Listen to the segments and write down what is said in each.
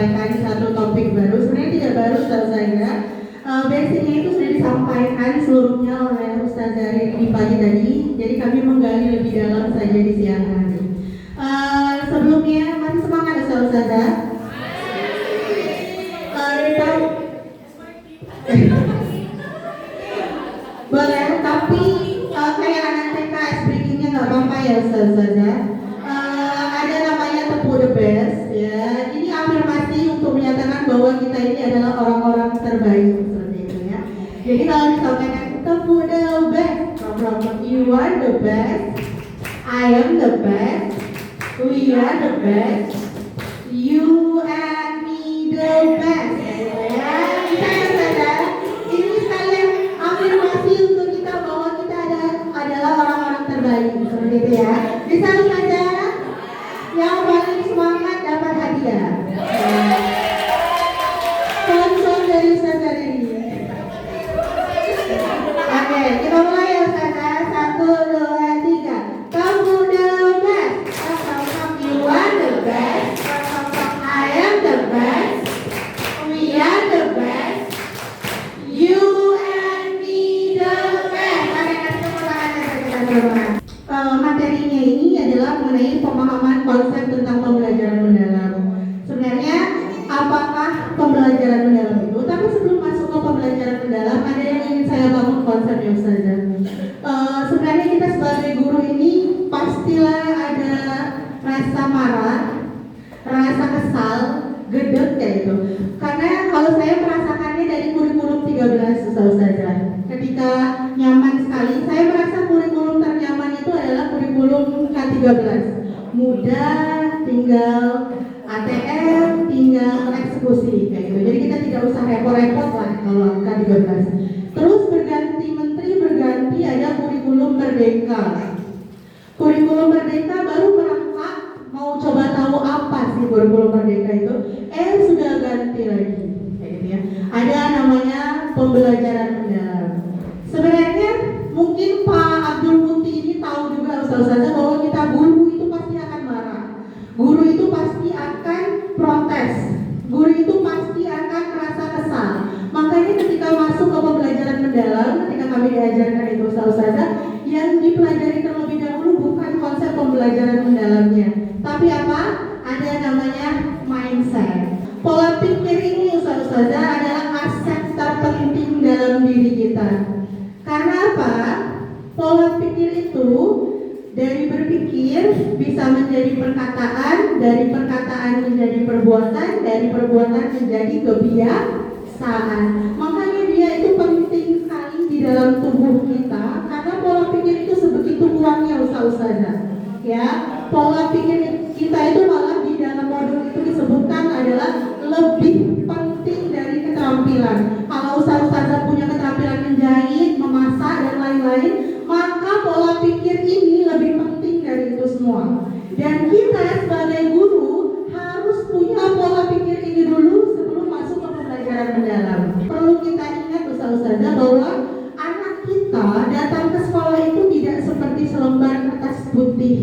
menyampaikan satu topik baru. Sebenarnya tidak baru Ustaz saya. Basicnya itu sudah disampaikan seluruhnya oleh Ustazah di pagi tadi. Jadi kami menggali lebih dalam saja di siang hari. Sebelumnya masih semangat Ustazah. Boleh, tapi kayak anak TKS breakingnya nggak apa-apa ya Ustazah. Ada namanya tepuk the best ya. Ini afirmasi untuk menyatakan bahwa kita ini adalah orang-orang terbaik seperti itu ya. Jadi kalau disampaikan tepuk the best, you are the best, I am the best, we are the best, you and me the best. Ya, kita yang sadar. Ini sekalian afirmasi untuk kita bahwa kita adalah orang-orang terbaik seperti itu ya. Bisa saja yang paling semangat dapat hadiah. Sponsor dari Ustazah ini. Oke, kita mulai ya Ustazah. 1, 2, 3. Kamu the best. You are the best. I am the best. We are the best. You and me the best. Materinya ini adalah mengenai pemahaman konsep tentang pembelajaran mendalam. Sebenarnya apakah pembelajaran mendalam itu? Tapi sebelum masuk ke pembelajaran mendalam, ada yang ingin saya bangun konsepnya Ustazah. Sebenarnya kita sebagai guru ini pastilah ada rasa marah, rasa kesal, gedek kayak itu. Karena kalau saya merasakannya dari kurikulum 13 Ustazah. Ketika nyaman sekali, saya merasa kurikulum ternyaman itu adalah kurikulum K13. Mudah, tinggal ATM, tinggal eksekusi kayak gitu. Jadi kita tidak usah repot-repot lah kalau K13. Terus berganti menteri, berganti ada kurikulum merdeka. Kurikulum merdeka baru merangkak, mau coba tahu apa sih kurikulum merdeka itu? Sudah ganti lagi kayak gitu ya. Ada namanya pembelajaran mendalam. Sebenarnya mungkin Pak Abdul Muti ini tahu juga Ustazah bahwa kita guru itu pasti akan marah. Guru itu pasti akan protes. Guru itu pasti akan merasa kesal. Makanya ketika masuk ke pembelajaran mendalam, ketika kami diajarkan itu Ustazah, yang dipelajari terlebih dahulu bukan konsep pembelajaran mendalamnya, tapi apa? Ada namanya mindset. Pola pikir ini Ustazah adalah aset terpenting dalam diri kita. Karena apa? Pola pikir itu dari berpikir bisa menjadi perkataan, dari perkataan menjadi perbuatan, dari perbuatan menjadi kebiasaan. Makanya dia itu penting sekali di dalam tubuh kita, karena pola pikir itu sebegitu kuatnya Ustazah. Ya, pola pikir kita itu malah di dalam modul itu disebutkan adalah lebih penting dari keterampilan. Kalau Ustazah punya keterampilan menjahit, memasak dan lain-lain, maka pola pikir ini lebih penting dari itu semua. Dan kita sebagai guru harus punya pola pikir ini dulu sebelum masuk ke pembelajaran mendalam. Perlu kita ingat Ustazah bahwa anak kita datang ke sekolah itu tidak seperti selembar kertas putih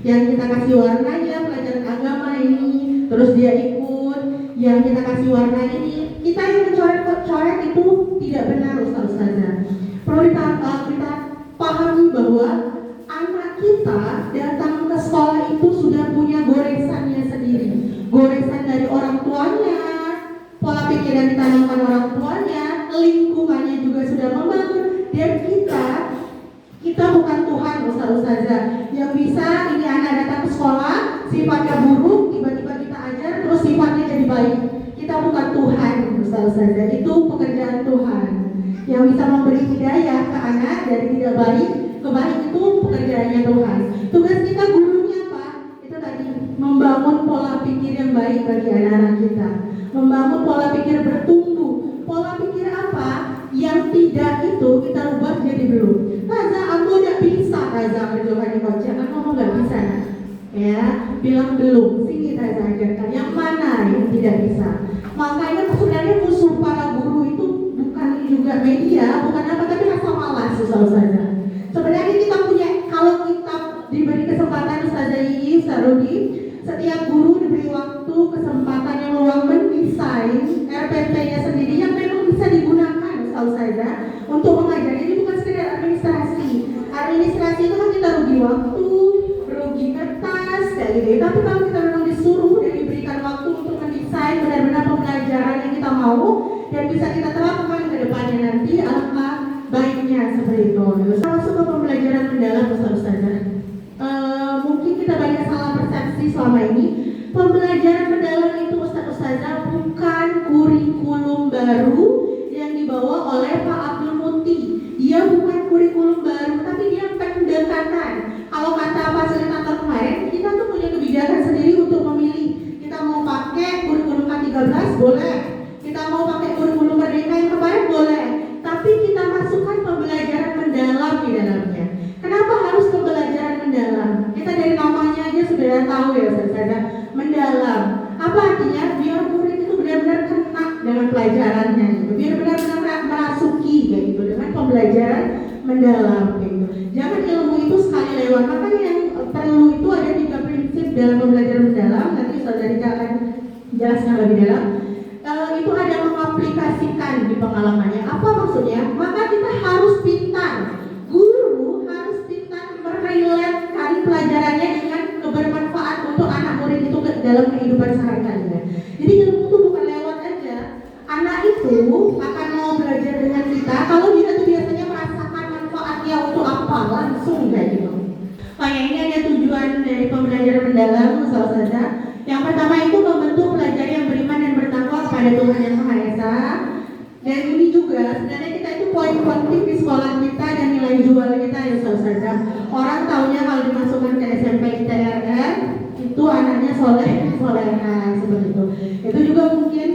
yang kita kasih warnanya, pelajaran agama ini, terus dia ikut, yang kita kasih warna ini, kita yang mencoret-coret itu tidak benar Ustazah. Perlu kita pahami bahwa anak kita datang ke sekolah itu sudah punya goresannya sendiri. Goresan dari orang tuanya, pola pikir yang ditanamkan orang tuanya, lingkungannya juga sudah membangun. Dan kita bukan Tuhan Ustazah yang bisa ini anak datang ke sekolah sifatnya buruk, tiba-tiba kita ajar terus sifatnya jadi baik. Kita bukan Tuhan Ustazah, itu pekerjaan Tuhan yang bisa memberi hidayah ke anak dari tidak baik ke baik, itu pekerjaannya Tuhan. Tugas kita gurunya apa? Itu tadi, membangun pola pikir yang baik bagi anak-anak kita, membangun pola pikir bertumbuh. Pola pikir apa yang tidak itu kita ubah jadi belum. Taza, aku tidak bisa Taza kerjakan di kocak, kan kamu nggak bisa ya, bilang belum. Sini Taza ajarkan yang mana yang tidak bisa. Makanya sebenarnya musuh para guru itu bukan juga media, bukan apa, tapi rasa malas Ustazah. Sebenarnya kita punya, kalau kita diberi kesempatan Ustazah Iyi, Ustaz Rudi, setiap guru diberi waktu, kesempatan yang luang waktu, rugi kertas, kayak gitu. Tapi kalau kita memang disuruh dan diberikan waktu untuk mendesain benar-benar pembelajaran yang kita mau dan bisa kita terapkan ke depannya nanti, alangkah baiknya seperti itu. Masuk ke pembelajaran mendalam, Ustazah. Mungkin kita banyak salah persepsi selama ini. Pembelajaran mendalam itu, Ustazah, bukan kurikulum baru yang dibawa oleh Pak Abdul Muti. Dia bukan kurikulum baru, tapi dia pendekatan. Kalau kata fasilitator kemarin, kita tuh punya kebijakan sendiri untuk memilih. Kita mau pakai kurikulum K13 boleh, kita mau pakai kurikulum Merdeka yang kemarin boleh, tapi kita masukkan pembelajaran mendalam di dalamnya. Kenapa harus pembelajaran mendalam? Kita dari namanya aja sudah tahu ya, Ustazah, mendalam. Apa artinya? Biar murid itu benar-benar kena dengan pelajarannya, gitu. Biar benar-benar merasuki, kayak gitu, dengan pembelajaran mendalam, gitu. Jangan ilmu itu sekali lewat. Makanya yang perlu itu ada 3 prinsip dalam pembelajaran mendalam. Nanti Ustazah Rika akan jelaskan lebih dalam. Itu ada mengaplikasikan di pengalamannya. Apa maksudnya? Maka kita harus pintar. Guru harus pintar merelatekan pelajarannya dengan kebermanfaat untuk anak murid itu dalam kehidupan sehari-harinya. Jadi ilmu itu bukan lewat aja. Anak itu akan mau belajar dengan kita kalau dia tuh biasanya merasakan manfaatnya untuk apa langsung kayak gitu. Makanya ini ada tujuan dari pembelajaran mendalam, Ustazah. Yang pertama itu membentuk pelajar yang beriman dan bertakwa kepada Tuhan Yang Maha Esa. Dan ini juga sebenarnya kita itu poin penting di sekolah kita dan nilai jual kita ya, Ustazah. Orang taunya kalau dimasukkan ke SMP ITRR itu anaknya soleha seperti itu. Itu juga mungkin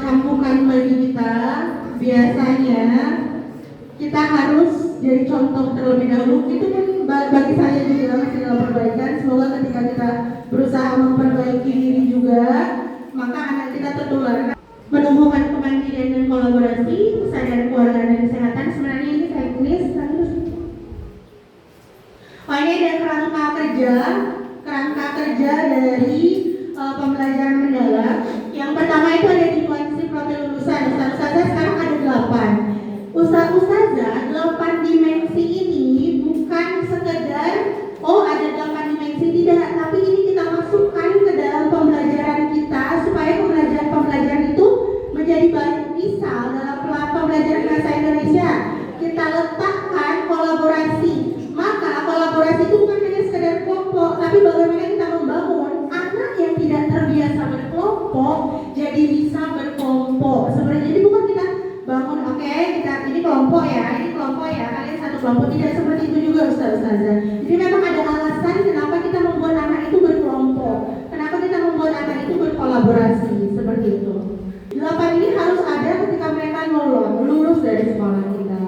campukan bagi kita. Biasanya kita harus jadi contoh terlebih dahulu. Itu pun bagi saya juga masih dalam perbaikan. Semoga ketika kita berusaha memperbaiki diri juga, maka anak kita tertular. Menumbuhkan kemandirian dan kolaborasi, kesadaran keluarga dan kesehatan. Sebenarnya ini teknis, terus ini ada kerangka kerja dari pembelajaran mendalam. Yang pertama itu ada dimensi profil lulusan. Ustazah sekarang ada 8. Ustazah 8 dimensi ini bukan sekedar ada 8 dimensi, tidak, tapi ini kita masukkan ke dalam pembelajaran kita supaya pembelajaran itu menjadi baik. Misal dalam pembelajaran bahasa Indonesia kita letakkan kolaborasi, maka kolaborasi itu bukan hanya sekedar kelompok, tapi bagaimana kita membangun anak yang tidak terbiasa berkelompok jadi bisa berkelompok. Sebenarnya jadi bukan kita bangun kita ini kelompok ya, kalian satu kelompok, tidak seperti itu juga Ustazah. Jadi memang ada alasan kenapa kita membuat anak itu berkelompok, kenapa kita membuat anak itu berkolaborasi seperti itu. 8 ini harus ada ketika mereka lulus dari sekolah kita.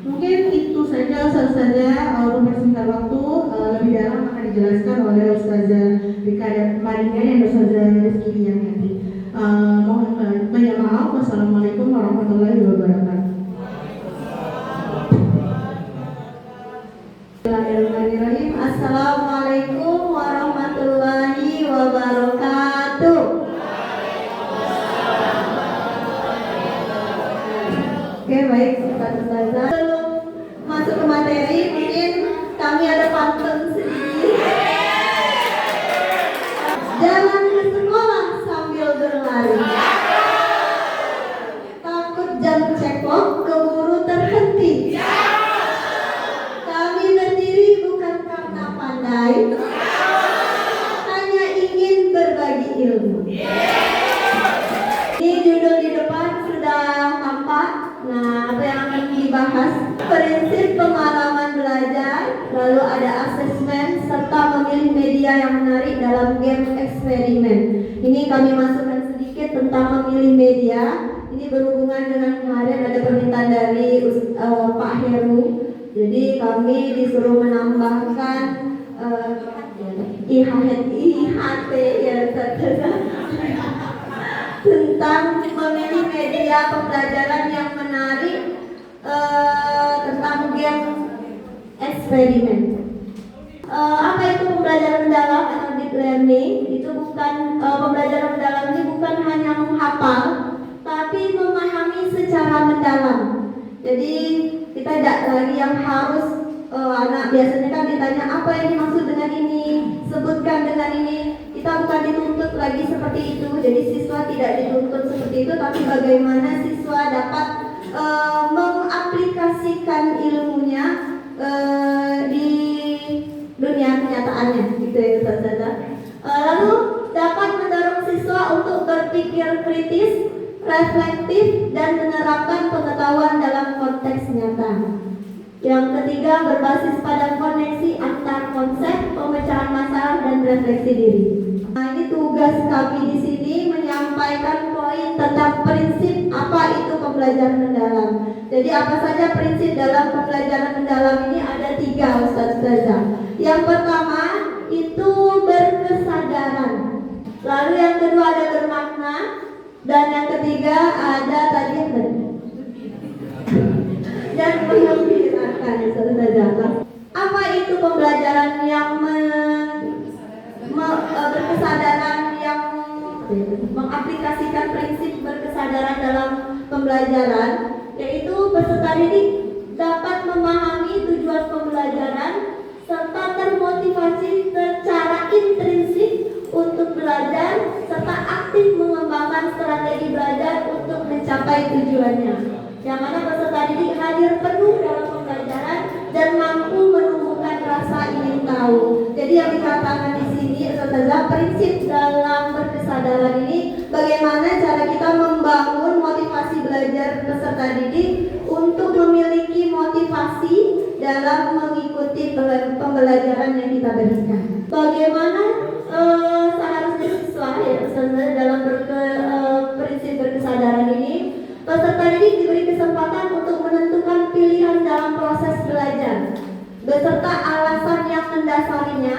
Mungkin itu saja Ustazah, untuk persingkat waktu lebih dalam akan dijelaskan oleh Ustazah Rika Maringa dan Ustazah Rizky Dianti. Mohon banyak maaf. Wassalamualaikum warahmatullahi wabarakatuh. Bismillahirrahmanirrahim. Assalamualaikum warahmatullahi wabarakatuh. Oke, baik, Ustazah. Sebelum masuk ke materi, mungkin kami ada pantun sedikit. Jalan ke sekolah sambil berlari. Takut jam cekok keburu terhenti. Kami berdiri bukan karena pandai, hanya ingin berbagi ilmu. Ini judul di depan sudah tampak. Nah, apa yang akan dibahas? Prinsip pengalaman belajar, lalu ada asesmen, serta memilih media yang menarik dalam game eksperimen. Ini kami masukkan sedikit tentang memilih media. Ini berhubungan dengan kemarin ada permintaan dari Pak Heru. Jadi kami disuruh menambahkan IHT ya, tentang memilih media pembelajaran yang menarik tentang game eksperimen. Apa itu pembelajaran mendalam atau deep learning? Itu bukan pembelajaran mendalam ini bukan hanya menghafal, tapi memahami secara mendalam. Jadi kita tidak lagi yang harus anak biasanya kan ditanya apa yang dimaksud dengan ini, sebutkan dengan ini. Kita bukan dituntut lagi seperti itu, jadi siswa tidak dituntut seperti itu, tapi bagaimana siswa dapat mengaplikasikan ilmunya di dunia kenyataannya, gitu ya Ustazah. Lalu dapat mendorong siswa untuk berpikir kritis, reflektif, dan menerapkan pengetahuan dalam konteks nyata. Yang ketiga, berbasis pada koneksi antar konsep, pemecahan masalah, dan refleksi diri. Nah, ini tugas kami di sini menyampaikan poin tentang prinsip apa itu pembelajaran mendalam. Jadi apa saja prinsip dalam pembelajaran mendalam ini ada 3 Ustazah. Yang pertama itu berkesadaran. Lalu yang kedua ada bermakna, dan yang ketiga ada tadi dan mengembirakan Ustazah. Apa itu pembelajaran yang berkesadaran, yang mengaplikasikan prinsip berkesadaran dalam pembelajaran? Yaitu peserta didik dapat memahami tujuan pembelajaran serta termotivasi secara intrinsik untuk belajar serta aktif mengembangkan strategi belajar untuk mencapai tujuannya. Yang mana peserta didik hadir penuh dalam pembelajaran dan mampu menumbuhkan rasa ingin tahu. Jadi yang dikatakan di sini adalah prinsip dalam berkesadaran ini, bagaimana cara kita membangun motivasi belajar peserta didik untuk memiliki motivasi dalam mengikuti pembelajaran yang kita berikan. Bagaimana seharusnya siswa ya dalam prinsip berkesadaran ini, peserta didik diberi kesempatan untuk menentukan pilihan dalam proses belajar beserta alasan yang mendasarinya.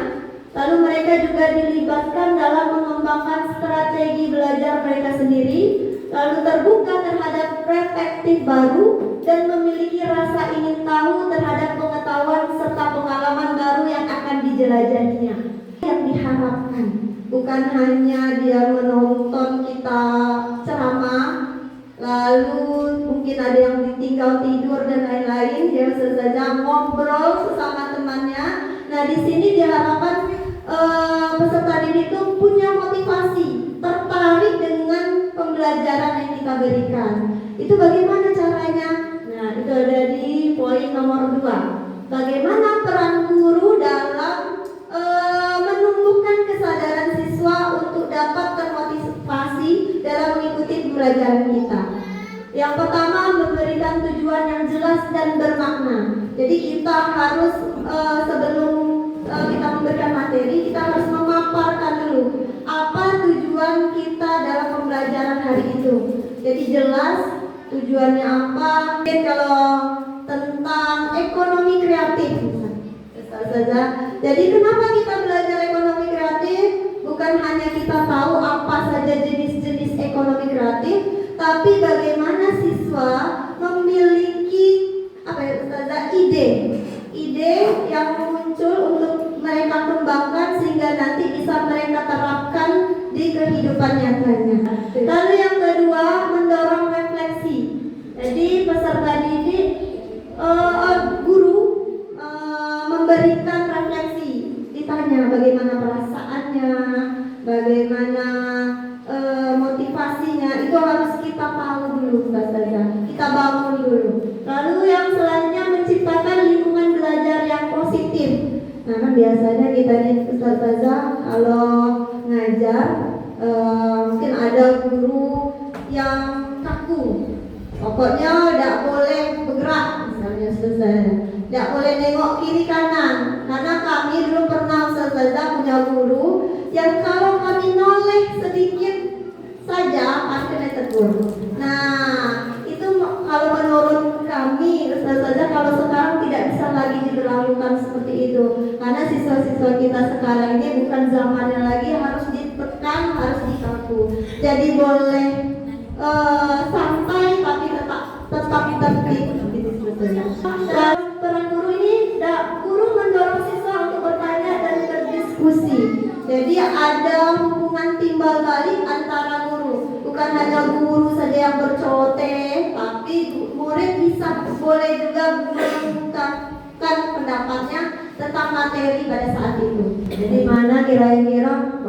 Lalu mereka juga dilibatkan dalam mengembangkan strategi belajar mereka sendiri, lalu terbuka terhadap perspektif baru dan memiliki rasa ingin tahu terhadap pengetahuan serta pengalaman baru yang akan dijelajahinya. Yang diharapkan bukan hanya dia menonton kita ceramah, lalu mungkin ada yang ditinggal tidur dan lain-lain, dia saja ngobrol sesama temannya. Nah, di sini diharapkan peserta didik itu punya motivasi, tertarik dengan pembelajaran yang kita berikan. Itu bagaimana caranya? Nah, itu ada di poin nomor 2. Bagaimana peran guru dalam menumbuhkan kesadaran siswa untuk dapat termotivasi dalam mengikuti pembelajaran kita. Yang pertama, memberikan tujuan yang jelas dan bermakna. Jadi kita harus sebelum kita memberikan materi, kita harus memaparkan dulu apa tujuan kita dalam pembelajaran hari itu. Jadi jelas tujuannya apa. Kalau tentang ekonomi kreatif, saja. Jadi kenapa kita belajar ekonomi kreatif? Bukan hanya kita tahu apa saja jenis-jenis ekonomi kreatif, tapi bagaimana siswa memiliki ide yang muncul untuk mereka kembangkan sehingga nanti bisa mereka terapkan di kehidupan nyatanya. Lalu yang kedua, mendorong refleksi. Jadi peserta didik, guru memberikan refleksi, ditanya bagaimana perasaannya, bagaimana motivasinya, itu harus kita tahu dulu, kita bangun dulu. Lalu yang selanjutnya, menciptakan lingkungan belajar yang positif. Nah, kan biasanya kita nih Ustazah kalau ngajar mungkin ada guru yang kaku, pokoknya tidak boleh bergerak, misalnya Ustazah, tidak boleh nengok kiri kanan. Karena kami dulu pernah Ustazah punya guru yang kalau kami noleh sedikit saja pasti ditegur. Nah, itu kalau menurut kami Ustazah, kalau sekarang tidak bisa lagi diberlakukan seperti itu. Karena siswa-siswa kita sekarang ini bukan zamannya lagi harus ditekan, harus dikaku. Jadi boleh santai tapi tetap tertib gitu sebetulnya. Dan peran guru ini, guru mendorong siswa untuk bertanya dan berdiskusi. Jadi ada hubungan timbal balik antara guru. Bukan hanya guru saja yang berceloteh, tapi murid bisa boleh juga mengungkapkan menentukan pendapatnya tentang materi pada saat itu. Jadi mana kira-kira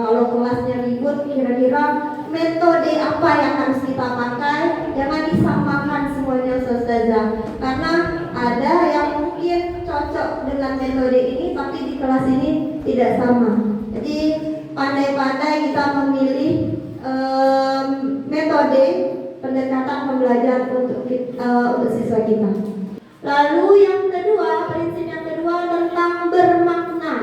kalau kelasnya ribut, kira-kira metode apa yang harus kita pakai. Jangan disamakan semuanya Ustazah, karena ada yang mungkin cocok dengan metode ini tapi di kelas ini tidak sama. Jadi pandai-pandai kita memilih metode pendekatan pembelajaran untuk siswa kita. Lalu yang kedua, prinsip yang kedua tentang bermakna.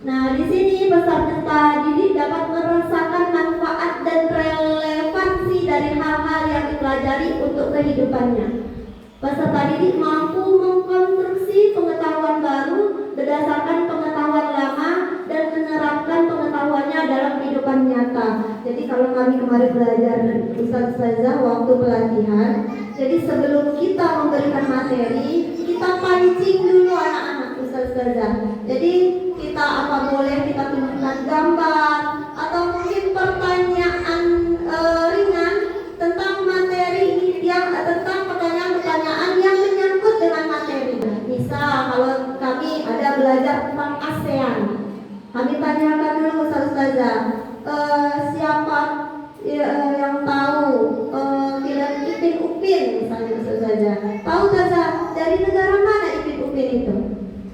Nah, di sini peserta didik dapat merasakan manfaat dan relevansi dari hal-hal yang dipelajari untuk kehidupannya. Peserta didik mampu mengkonstruksi pengetahuan baru berdasarkan pengetahuan lama dan menerapkan pengetahuannya dalam kehidupan nyata. Jadi kalau kami kemarin belajar Ustazah waktu pelatihan, jadi sebelum kita memberikan materi, kita pancing dulu anak-anak Ustazah. Jadi kita apa boleh kita tunjukkan gambar atau mungkin pertanyaan ringan tentang materi yang tentang pertanyaan-pertanyaan yang menyangkut dengan materi. Misal kalau kami ada belajar tentang ASEAN, kami tanyakan dulu Ustazah, siapa yang tahu film Ipin Upin misalnya Ustazah. Tahu Ustazah dari negara mana Ipin Upin itu?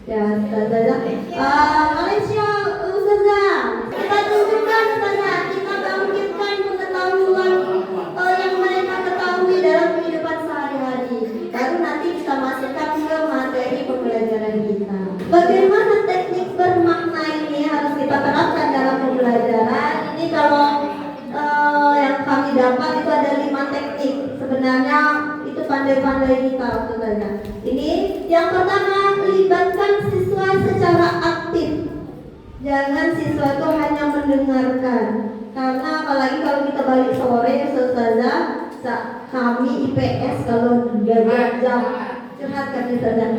Ya Ustazah, Malaysia Ustazah. Kita tunjukkan Ustazah, kita bangkitkan pengetahuan yang mereka ketahui dalam kehidupan sehari-hari. Baru nanti kita masukkan ke materi pembelajaran kita. Bagaimana teknik bermakna ini harus kita terapkan dalam pembelajaran. Ini kalau yang kami dapat itu ada 5 teknik. Sebenarnya itu pandai-pandai kita Ustazah. Ini yang pertama, libatkan siswa secara aktif. Jangan siswa itu hanya mendengarkan. Karena apalagi kalau kita balik sore Ustazah, kami IPS kalau jam curhat kan Ustazah,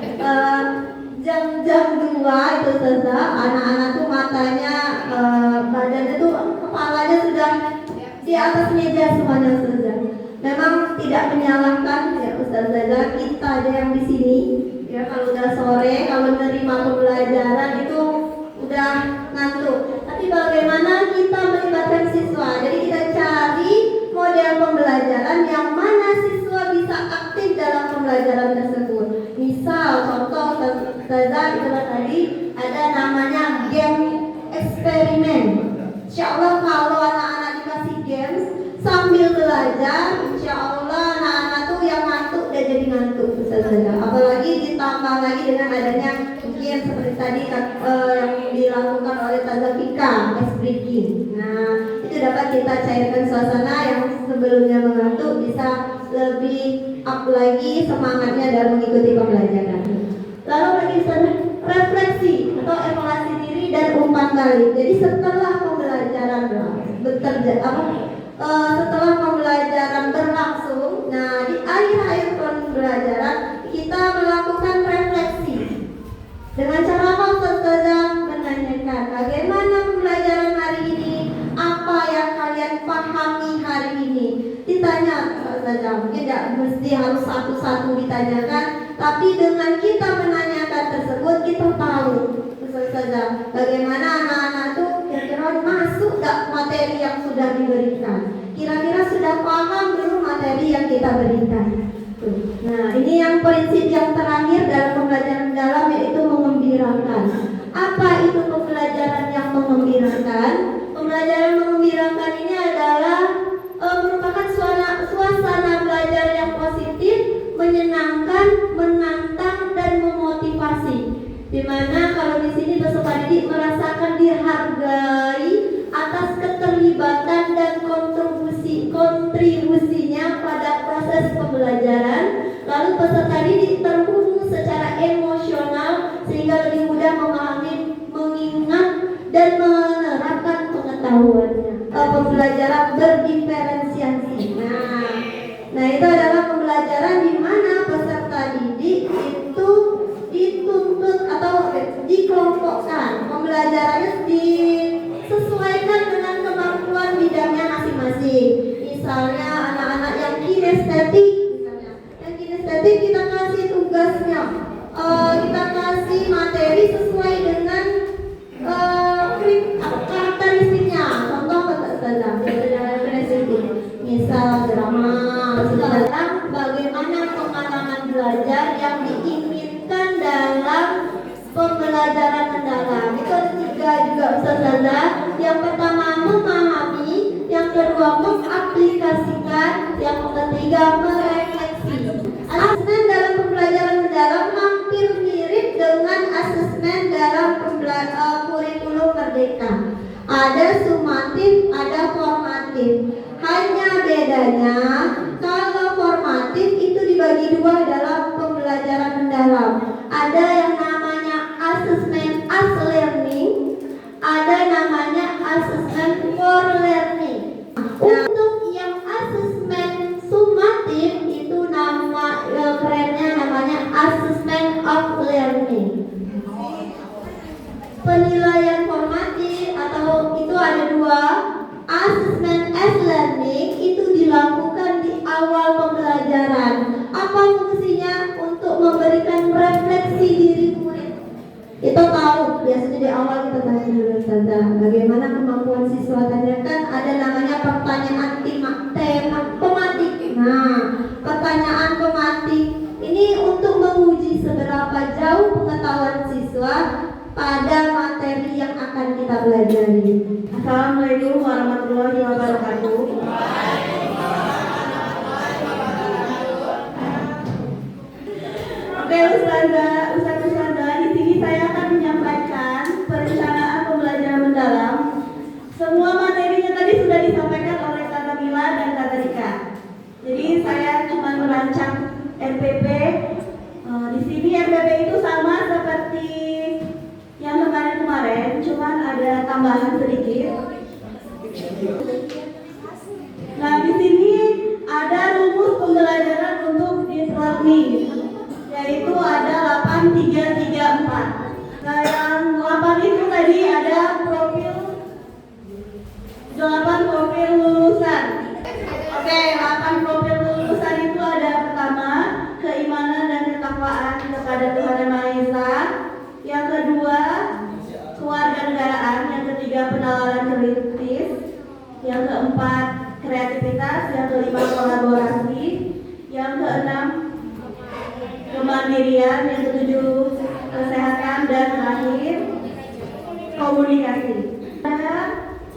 jam 2 itu Ustazah, anak-anak tuh matanya, badannya tuh, kepalanya sudah di atas meja semuanya Ustazah. Memang tidak menyalahkan ya Ustazah, kita aja yang di sini ya kalau udah sore, kalau menerima pembelajaran itu udah ngantuk. Tapi bagaimana kita melibatkan siswa? Jadi kita cari model pembelajaran yang mana siswa bisa aktif dalam pembelajaran tersebut. Misal contoh Ustazah itu tadi ada namanya game eksperimen. Insya Allah kalau anak-anak dikasih games sambil belajar, insya Allah anak-anak tuh yang ngantuk dan jadi ngantuk Ustazah. Apalagi ditambah lagi dengan adanya mungkin seperti tadi yang dilakukan oleh Ustazah Vika, ice breaking. Nah, itu dapat kita cairkan suasana yang sebelumnya mengantuk, bisa lebih up lagi semangatnya dalam mengikuti pembelajaran. Lalu lagi Ustazah, refleksi atau evaluasi diri dan umpan balik. Jadi setelah pembelajaran setelah pembelajaran berlangsung, nah di akhir-akhir pembelajaran kita melakukan refleksi. Dengan cara apa Ustazah? Menanyakan bagaimana pembelajaran hari ini, apa yang kalian pahami hari ini. Ditanya Ustazah, mungkin tidak mesti harus satu-satu ditanyakan, tapi dengan kita menanyakan tersebut kita tahu Ustazah, bagaimana anak-anak itu kira-kira masuk gak materi yang sudah diberikan, kira-kira sudah paham belum materi yang kita berikan. Nah, ini yang prinsip yang terakhir dalam pembelajaran dalam, yaitu mengembirakan. Apa itu pembelajaran yang mengembirakan? Pembelajaran mengembirakan ini adalah merupakan suasana belajar yang positif, menyenangkan, menantang, dan memotivasi. Dimana kalau di sini peserta didik merasakan dihargai atas keterlibatan dan kontribusinya pada proses pembelajaran. Lalu peserta didik terhubung secara emosional sehingga lebih mudah memahami, mengingat, dan menerapkan pengetahuannya. Pembelajaran berdiferensiasi. Nah itu adalah pembelajaran di mana peserta didik itu dituntut atau dikelompokkan. Pembelajarannya disesuaikan dengan kemampuan bidangnya masing-masing. Misalnya anak-anak yang kinestetik, kita kasih tugasnya, kita ketiga, merefleksi. Asesmen dalam pembelajaran mendalam hampir mirip dengan asesmen dalam kurikulum Merdeka. Ada sumatif, ada formatif. Hanya bedanya kalau formatif itu dibagi dua dalam pembelajaran mendalam. Ada yang namanya asesmen as learning, ada namanya asesmen for learning. Untuk yang asesmen sumatif itu nama kerennya namanya asesmen of learning. Penilaian formatif atau itu ada dua. Asesmen as learning itu dilakukan di awal pembelajaran. Apa fungsinya? Untuk memberikan refleksi diri murid. Kita tahu biasanya di awal kita tanya dulu tentang bagaimana kemampuan siswa, tanyakan ada namanya pertanyaan tematik. Nah, pertanyaan tematik ini untuk menguji seberapa jauh pengetahuan siswa pada materi yang akan kita pelajari. Assalamualaikum warahmatullahi wabarakatuh. Oke, Ustazah, di sini saya akan menyampaikan perencanaan pembelajaran mendalam. Semua materinya tadi sudah disampaikan oleh Kak Mila dan Kak Rika. Jadi saya cuma merancang RPP. Di sini RPP itu sama seperti yang kemarin, cuman ada tambahan sedikit. Nah, di sini ada rumus pembelajaran untuk deep learning, yaitu ada 8334. Nah, yang 8 itu tadi ada 8 profil lulusan. Oke, 8 profil lulusan itu ada pertama, keimanan dan ketakwaan kepada Tuhan Yang Maha Esa. Yang kedua, kewarganegaraan. Yang ketiga, penalaran kritis. Yang keempat, kreativitas. Yang kelima, kolaborasi. Yang keenam, kemandirian. Yang ketujuh, kesehatan. Dan terakhir, komunikasi. Ada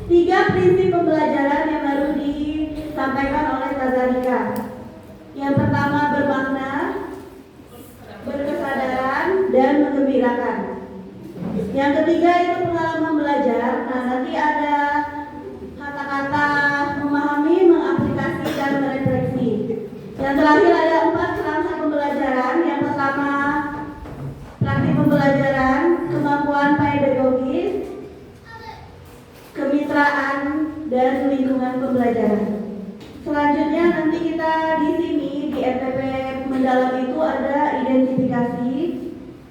3 prinsip pembelajaran yang baru disampaikan oleh Tazalika. Yang pertama, bermakna, berkesadaran, dan menggembirakan. Yang ketiga itu pengalaman belajar. Nah, nanti ada kata-kata memahami, mengaplikasi, dan merefleksi. Yang terakhir ada 4 kerangka pembelajaran. Yang pertama, praktik pembelajaran, kemampuan pedagogis, kemitraan, dan lingkungan pembelajaran. Selanjutnya nanti kita di sini di RPP mendalam itu ada identifikasi,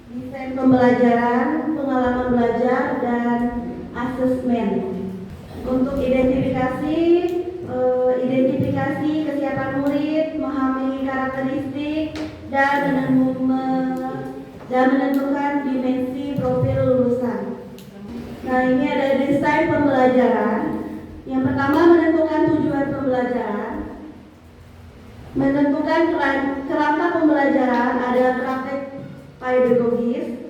desain pembelajaran, pengalaman belajar, dan asesmen. Untuk identifikasi kesiapan murid, memahami karakteristik, dan menentukan dimensi profil lulusan. Nah, ini ada desain pembelajaran. Yang pertama, menentukan tujuan pembelajaran, menentukan kerangka pembelajaran, ada praktek pedagogis,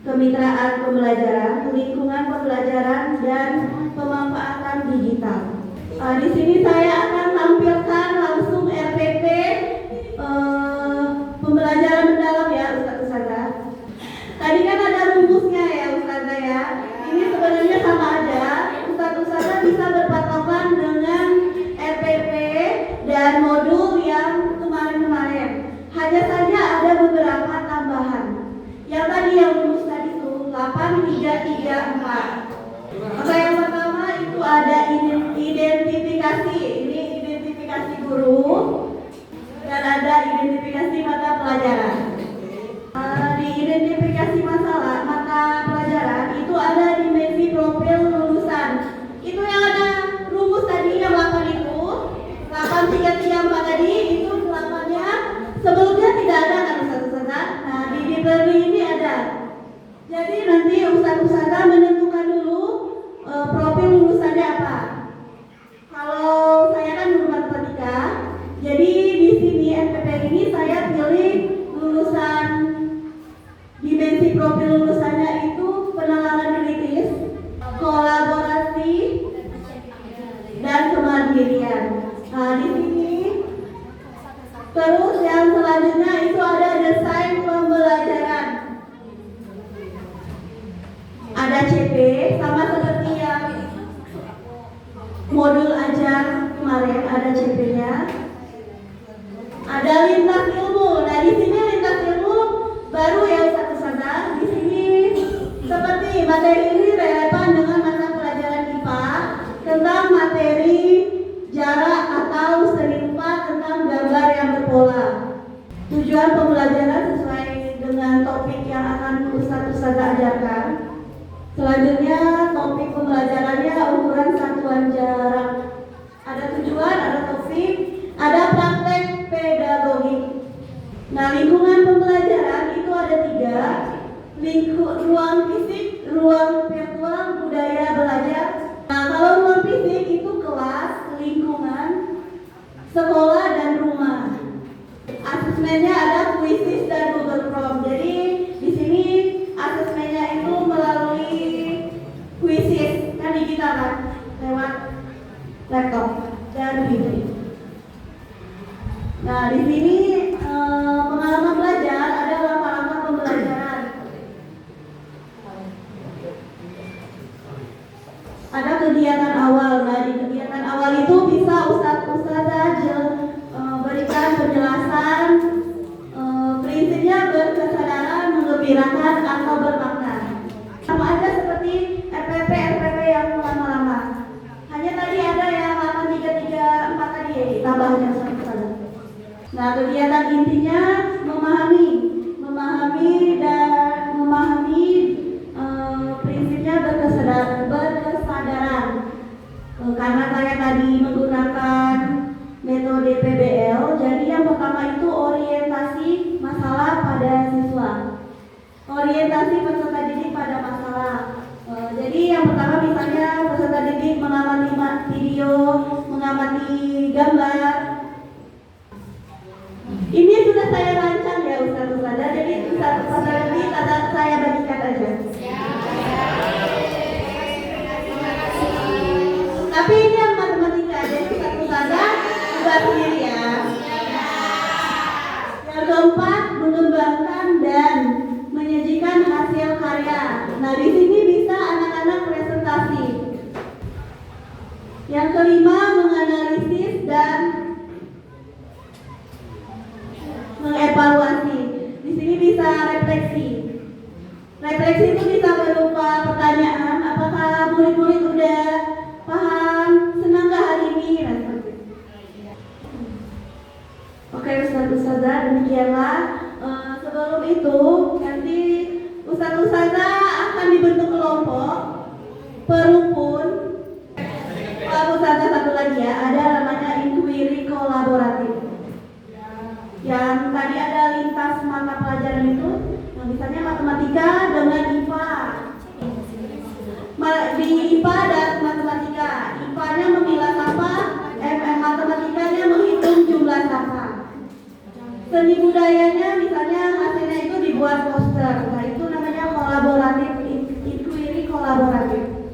kemitraan pembelajaran, lingkungan pembelajaran, dan pemanfaatan digital. Di sini saya akan tampilkan langsung RPP pembelajaran mendalam ya, Ustazah. Tadi kan ada rumusnya ya, Ustazah ya. Ini sebenarnya sama aja. Ustazah bisa berpatokan dengan RPP dan modul yang kemarin-kemarin. Hanya saja ada beberapa tambahan. Yang tadi yang rumus tadi itu 8334. Oke, yang pertama itu ada identifikasi. Ini identifikasi guru dan ada identifikasi mata pelajaran. Di identifikasi mata pelajaran itu ada dimensi profil lulusan. Itu yang ada rumus tadi yang 8 itu 8334 tadi itu 8-nya sebelumnya tidak ada kan Ustazah. Nah, di deep learning ini ada. Jadi nanti Ustazah menentukan dulu profil lulusannya apa. Kalau saya kan guru matematika, jadi di sini NPP ini saya pilih lulusan, dimensi profil lulusannya itu penalaran kritis, kolaborasi, dan kemandirian. Nah, di sini Terus yang selanjutnya itu ada desain pembelajaran. Ada CP sama seperti yang modul ajar kemarin, ada CP-nya. Ada lintas ilmu. Nah, di sini lintas ilmu baru ya satu saja. Di sini seperti materi ini relevan dengan mata pelajaran IPA tentang materi jarak atau seni rupa tentang gambar yang berpola. Tujuan pembelajaran sesuai dengan topik yang akan Ustaz ajarkan. Selanjutnya topik pembelajarannya ukuran satuan jarak. Ada tujuan, ada topik, ada praktek pedagogik. Nah, lingkungan pembelajaran itu ada 3. Ruang fisik, ruang virtual, budaya belajar. Nah, kalau ruang fisik itu kelas, lingkungan, sekolah, dan rumah. Asesmennya ada kuisis dan Google Form. Jadi di sini asesmennya itu melalui kuisis kan digital kan, lewat laptop dan wifi. Nah, di sini pengalaman belajar ada langkah-langkah pembelajaran. Ada kegiatan awal. Nah, di kegiatan awal itu bisa ustazah berikan penjelasan, prinsipnya berkesadaran, menggembirakan atau bermakna. Sama aja seperti RPP yang lama-lama. Hanya tadi ada yang 8334 tadi ya, tambahnya satu saja. Nah, kegiatan intinya memahami prinsipnya berkesadaran. Karena saya tadi menggunakan metode PBL, jadi yang pertama itu orientasi masalah pada siswa. Orientasi peserta didik pada masalah. Jadi yang pertama misalnya peserta didik mengamati video, mengamati gambar. Ini sudah saya rancang ya Ustazah, jadi Ustazah ini saya bagikan aja. Tapi ini yang matematika, jadi Ustazah buat sendiri ya. Yang keempat, mengembangkan dan menyajikan hasil karya. Nah, di sini bisa anak-anak presentasi. Yang kelima, menganalisis dan mengevaluasi. Di sini bisa refleksi. Refleksi itu bisa berupa pertanyaan, apakah murid-murid udah paham, senang gak hari ini? Nah, seperti itu. Oke, Ustazah, demikianlah. Sebelum itu, nanti Ustazah akan dibentuk kelompok perukun. Ustazah satu lagi ya, ada namanya inquiry kolaboratif. Yang tadi ada lintas mata pelajaran itu, nah misalnya matematika dengan IPA. Di IPA dan matematika, IPA-nya memilah sampah, matematikanya menghitung jumlah sampah. Seni budayanya misalnya hasilnya itu dibuat poster. Nah, itu namanya kolaboratif, inquiry kolaboratif.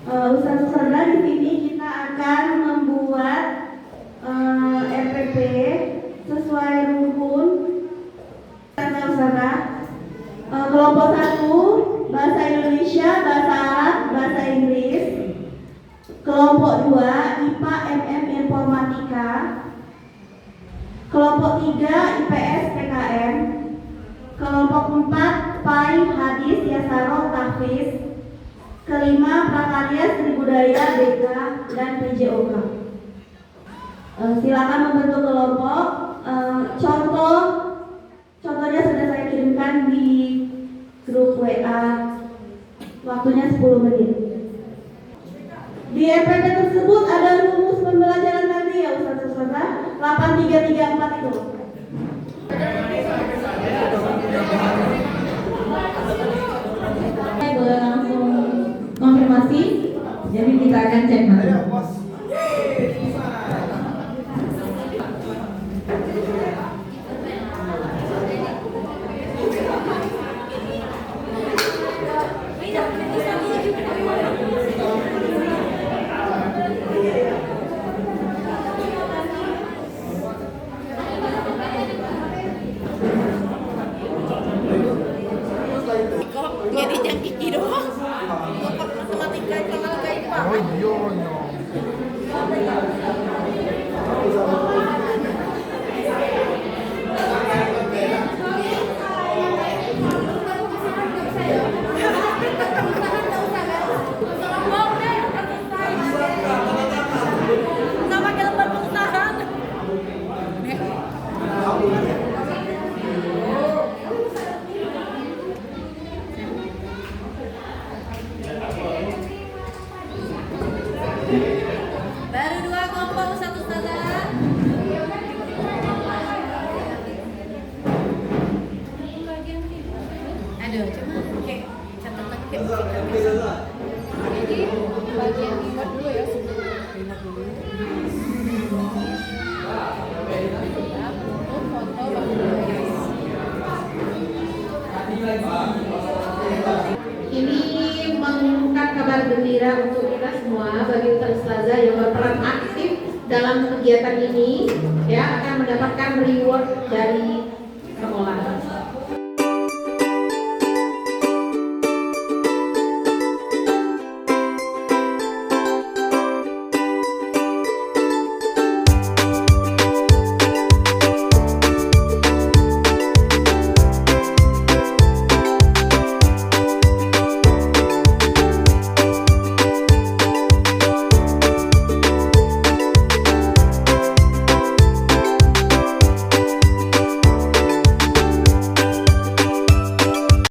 Ustazah di sini kita akan membuat RPP sesuai rukun. Ustazah, kelompok 1 bahasa Indonesia, bahasa Arab, bahasa Inggris. Kelompok 2 IPA, MM, Informatika. Kelompok 3 IPS, PKM. Kelompok 4 PAI, Hadis, Yasaro, Tahfiz. Kelima Prakarya, Seni Budaya, BK, dan PJOK. Silakan membentuk kelompok. Contohnya sudah saya kirimkan di grup WA. Waktunya 10 menit. Di RPP tersebut ada rumus pembelajaran tadi ya Ustazah, 8334 itu. Saya boleh langsung konfirmasi, jadi kita akan cek nanti. dalam kegiatan ini ya akan mendapatkan reward dari sekolah.